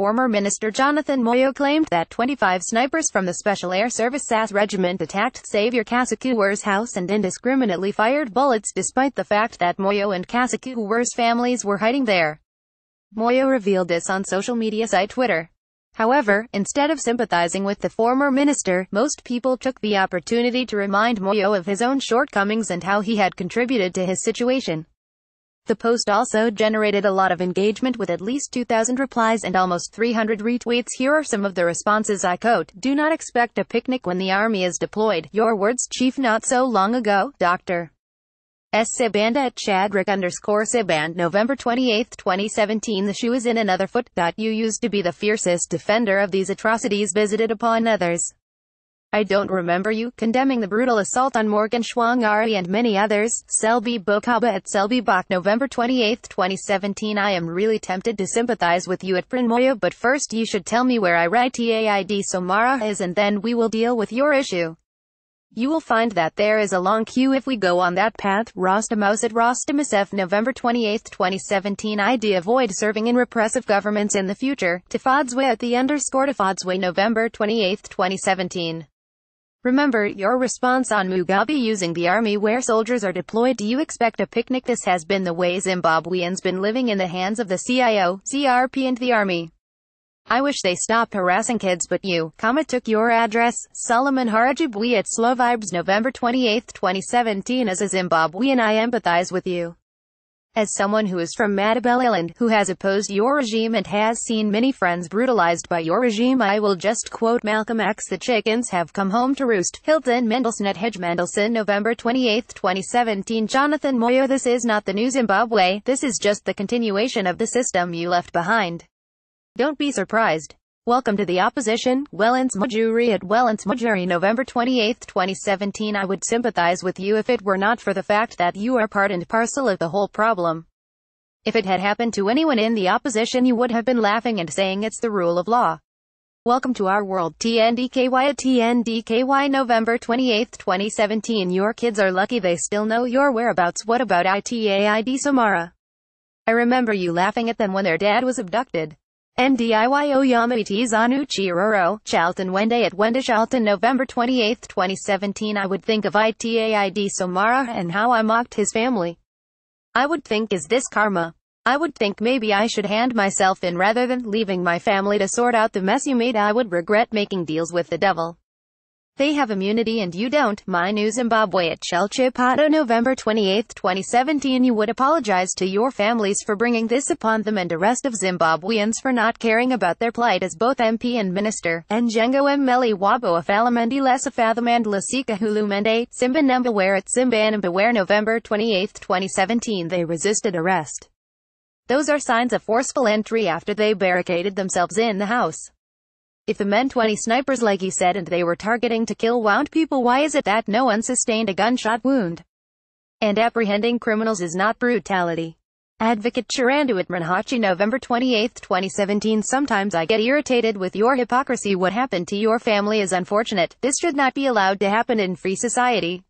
former Minister Jonathan Moyo claimed that 25 snipers from the Special Air Service SAS Regiment attacked Xavier Kasikuwer's house and indiscriminately fired bullets despite the fact that Moyo and Kasikuwer's families were hiding there. Moyo revealed this on social media site Twitter. However, instead of sympathizing with the former minister, most people took the opportunity to remind Moyo of his own shortcomings and how he had contributed to his situation. The post also generated a lot of engagement with at least 2,000 replies and almost 300 retweets. Here are some of the responses. I quote, "Do not expect a picnic when the army is deployed. Your words, Chief. Not so long ago, Dr. S. Sibanda at Chadrick_Siband, November 28, 2017. The shoe is in another foot. You used to be the fiercest defender of these atrocities visited upon others. I don't remember you condemning the brutal assault on Morgan Schwangari and many others." Selby Bokaba at Selby Bok, November 28, 2017. I am really tempted to sympathize with you at Moyo, but first you should tell me where Taid Somara is and then we will deal with your issue. You will find that there is a long queue if we go on that path. Rostamos at Rostamus F, November 28, 2017. Avoid serving in repressive governments in the future. Tifadswe at _Tifadswe, November 28, 2017. Remember your response on Mugabe using the army where soldiers are deployed. Do you expect a picnic? This has been the way Zimbabweans been living in the hands of the CIO, CRP and the army. I wish they stopped harassing kids, but you, took your address. Solomon Harajibwe at Slovibes, November 28, 2017. As a Zimbabwean, I empathize with you. As someone who is from Madabel Island, who has opposed your regime and has seen many friends brutalized by your regime, I will just quote Malcolm X, "The chickens have come home to roost." Hilton Mendelson at Hedge Mendelson, November 28, 2017. Jonathan Moyo, this is not the new Zimbabwe, this is just the continuation of the system you left behind. Don't be surprised. Welcome to the opposition. Wellens Mujuri at Wellens Mujuri, November 28, 2017. I would sympathize with you if it were not for the fact that you are part and parcel of the whole problem. If it had happened to anyone in the opposition, you would have been laughing and saying it's the rule of law. Welcome to our world. TNDKY at TNDKY, November 28, 2017. Your kids are lucky they still know your whereabouts. What about Itaid Samara? I remember you laughing at them when their dad was abducted. NDIYO Yamaichi Zanuchi Roro, Charlton Wende at Wende Charlton, November 28, 2017. I would think of Itaid Somara and how I mocked his family. I would think, is this karma? I would think maybe I should hand myself in rather than leaving my family to sort out the mess you made. I would regret making deals with the devil. They have immunity and you don't. My New Zimbabwe at Chelchipata, November 28, 2017. You would apologize to your families for bringing this upon them and the rest of Zimbabweans for not caring about their plight as both MP and Minister. Njengo Mmeli Wabo Afalamendi Lesafathamand Lasika Hulumende, Simbanembaware at Simbanembaware, November 28, 2017. They resisted arrest. Those are signs of forceful entry after they barricaded themselves in the house. If the men 20 snipers like you said and they were targeting to kill wound people, why is it that no one sustained a gunshot wound? And apprehending criminals is not brutality. Advocate Chiranduit Manhachi, November 28, 2017. Sometimes I get irritated with your hypocrisy. What happened to your family is unfortunate. This should not be allowed to happen in free society.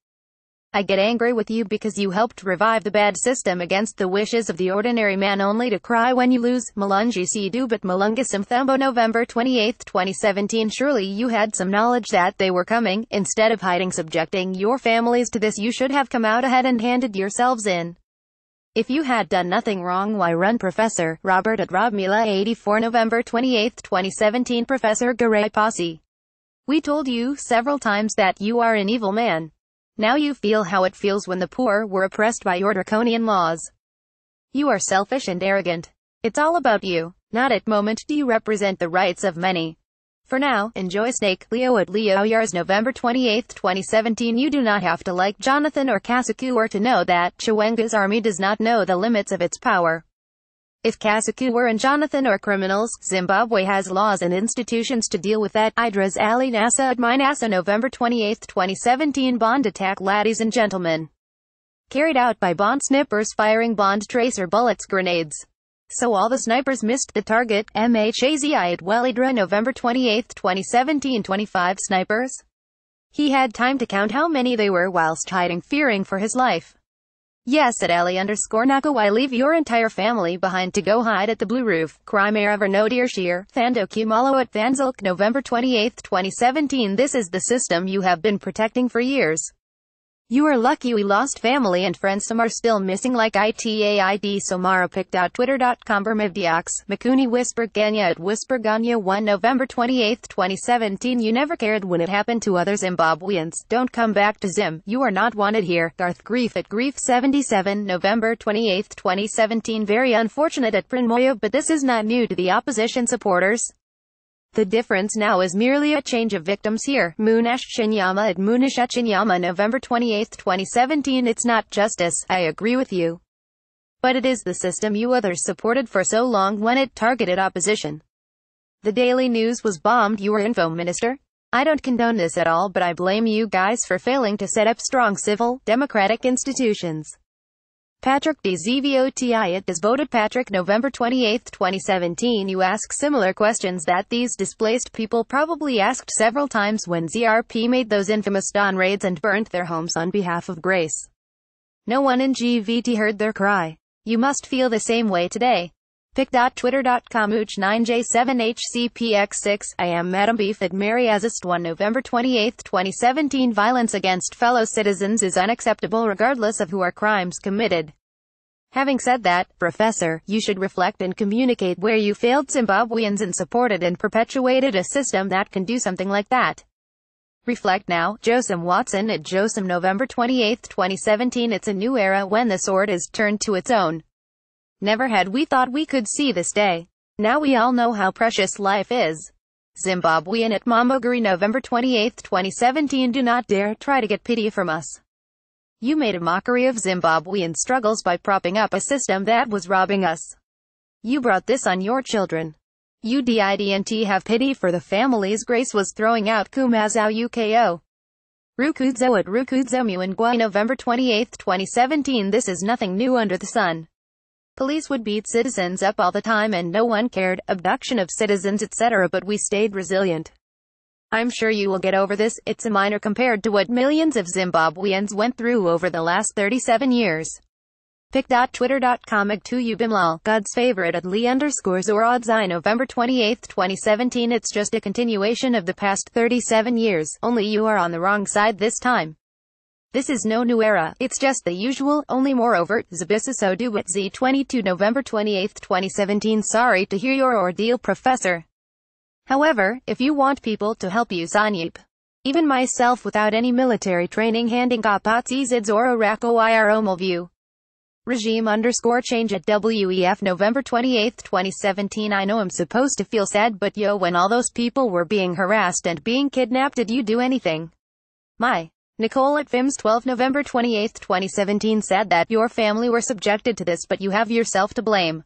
I get angry with you because you helped revive the bad system against the wishes of the ordinary man only to cry when you lose. Malungi Sidu but Malunga Simthambo, November 28, 2017. Surely you had some knowledge that they were coming. Instead of hiding, subjecting your families to this, you should have come out ahead and handed yourselves in. If you had done nothing wrong, why run? Professor Robert at Robmila 84, November 28, 2017. Professor Garay Posse. We told you several times that you are an evil man. Now you feel how it feels when the poor were oppressed by your draconian laws. You are selfish and arrogant. It's all about you. Not at moment do you represent the rights of many. For now, enjoy Snake. Leo at Leo Yars, November 28, 2017. You do not have to like Jonathan or Kasikuwer to know that Chiwenga's army does not know the limits of its power. If Kasikuwer and Jonathan are criminals, Zimbabwe has laws and institutions to deal with that. Idris Ali Nasa at Minasa, November 28, 2017. Bond attack, ladies and gentlemen. Carried out by Bond snipers firing Bond tracer bullets grenades. So all the snipers missed the target. Mhazi at Welidra, November 28, 2017. 25 snipers? He had time to count how many they were whilst hiding, fearing for his life. Yes, at Ali_Nako, I leave your entire family behind to go hide at the Blue Roof, Crime Era no Dearshire, Thandoki Malo at Thanzilk, November 28, 2017. This is the system you have been protecting for years. You are lucky we lost family and friends. Some are still missing like ITAID Somara pic.twitter.com Bermivdiox, Makuni Whisper Ganya at Whisper Ganya 1 November 28, 2017. You never cared when it happened to other Zimbabweans. Don't come back to Zim. You are not wanted here. Garth Grief at Grief 77 November 28, 2017. Very unfortunate at Moyo, but this is not new to the opposition supporters. The difference now is merely a change of victims here. Munesh Chinyama at Munish Chinyama November 28, 2017. It's not justice, I agree with you. But it is the system you others supported for so long when it targeted opposition. The Daily News was bombed. You were info minister. I don't condone this at all, but I blame you guys for failing to set up strong civil, democratic institutions. Patrick DZVOTI it is voted Patrick November 28, 2017. You ask similar questions that these displaced people probably asked several times when ZRP made those infamous dawn raids and burnt their homes on behalf of Grace. No one in GVT heard their cry. You must feel the same way today. pic.twitter.com Uch9J7HCPX6 I am Madam Beef at Mary Azist 1 November 28, 2017. Violence against fellow citizens is unacceptable regardless of who our crimes committed. Having said that, Professor, you should reflect and communicate where you failed Zimbabweans and supported and perpetuated a system that can do something like that. Reflect now. Josem Watson at Josem November 28, 2017. It's a new era when the sword is turned to its own. Never had we thought we could see this day. Now we all know how precious life is. Zimbabwean at Momogari November 28, 2017. Do not dare try to get pity from us. You made a mockery of Zimbabwean struggles by propping up a system that was robbing us. You brought this on your children. You didn't have pity for the families Grace was throwing out. Kumazau UKO. Rukudzo at Rukudzo Muangwai November 28, 2017. This is nothing new under the sun. Police would beat citizens up all the time and no one cared, abduction of citizens etc., but we stayed resilient. I'm sure you will get over this. It's a minor compared to what millions of Zimbabweans went through over the last 37 years. pic.twitter.com Agtu Ubimlal, God's favorite at Lee_Zoradzai November 28, 2017. It's just a continuation of the past 37 years, only you are on the wrong side this time. This is no new era, it's just the usual, only more overt. Zabisasodu at Z22 November 28, 2017. Sorry to hear your ordeal, Professor. However, if you want people to help you Sanyip, even myself without any military training handing kapatsi zidzoro rako iro view. Regime_change at WEF November 28, 2017. I know I'm supposed to feel sad, but yo, when all those people were being harassed and being kidnapped, did you do anything? Nicole at Fims 12 November 28, 2017. Sad that your family were subjected to this, but you have yourself to blame.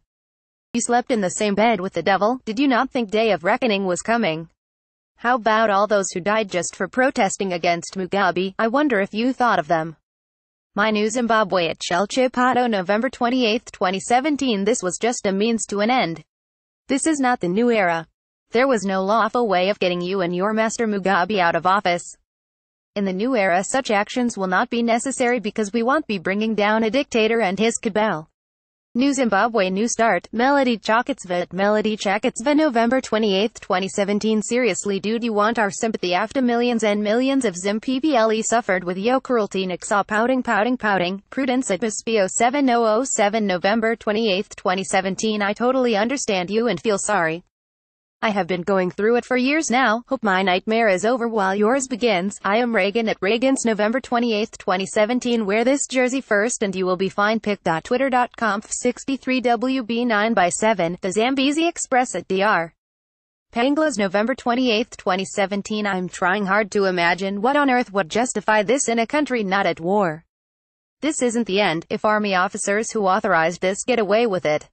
You slept in the same bed with the devil. Did you not think day of reckoning was coming? How about all those who died just for protesting against Mugabe? I wonder if you thought of them. My New Zimbabwe at Chelchipato November 28, 2017. This was just a means to an end. This is not the new era. There was no lawful way of getting you and your master Mugabe out of office. In the new era, such actions will not be necessary because we won't be bringing down a dictator and his cabal. New Zimbabwe, new start. Melody Chakitsva at Melody Chakitsva November 28, 2017. Seriously dude, you want our sympathy after millions and millions of Zim PPLE suffered with yo cruelty. Nixa pouting. Prudence at Mispio 7007 November 28, 2017. I totally understand you and feel sorry. I have been going through it for years now. Hope my nightmare is over while yours begins. I am Reagan at Reagan's November 28, 2017. Wear this jersey first and you will be fine. pic.twitter.com 63WB9/7. The Zambezi Express at Dr. Panglas November 28, 2017. I'm trying hard to imagine what on earth would justify this in a country not at war. This isn't the end. If army officers who authorized this get away with it,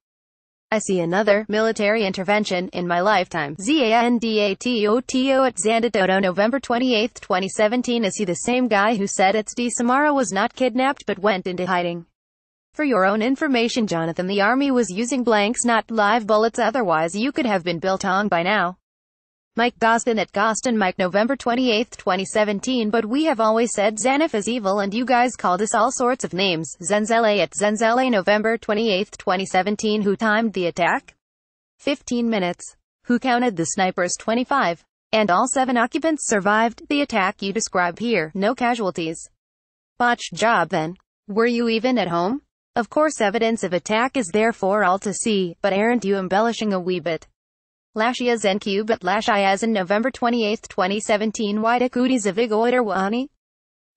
I see another military intervention in my lifetime. ZANDATOTO at Zandatoto November 28, 2017. Is he the same guy who said it's D. Samara was not kidnapped but went into hiding? For your own information, Jonathan, the army was using blanks, not live bullets, otherwise you could have been built on by now. Mike Gostin at Gostin Mike November 28, 2017. But we have always said Xanif is evil and you guys called us all sorts of names. Zenzele at Zenzele November 28, 2017. Who timed the attack? 15 minutes. Who counted the snipers? 25. And all 7 occupants survived the attack you describe here. No casualties. Botched job then. Were you even at home? Of course evidence of attack is there for all to see, but aren't you embellishing a wee bit? Lashia Zencube at Lashiazan November 28, 2017. Wida Kudi Zavigoiter Wani?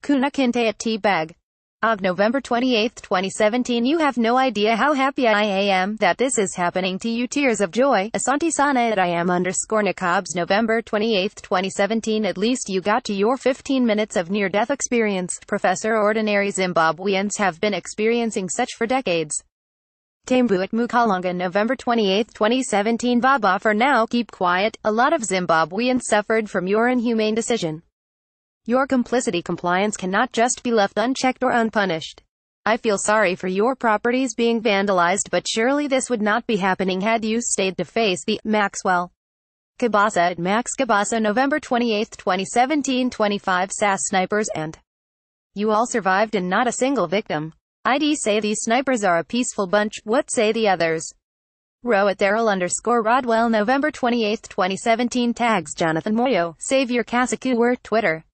Kuna Kinte at Teabag. Og November 28, 2017. You have no idea how happy I am that this is happening to you. Tears of joy. Asanti Sana at I am _Nakabs November 28, 2017. At least you got to your 15 minutes of near-death experience. Professor, ordinary Zimbabweans have been experiencing such for decades. Tembu at Mukalanga November 28, 2017. Baba, for now, keep quiet. A lot of Zimbabweans suffered from your inhumane decision. Your complicity compliance cannot just be left unchecked or unpunished. I feel sorry for your properties being vandalized, but surely this would not be happening had you stayed to face the Maxwell. Kabasa at Max Kabasa November 28, 2017. 25 SAS snipers and you all survived and not a single victim. ID say these snipers are a peaceful bunch. What say the others? Row at Daryl _Rodwell November 28, 2017. Tags Jonathan Moyo. Save your Kasuku. Twitter.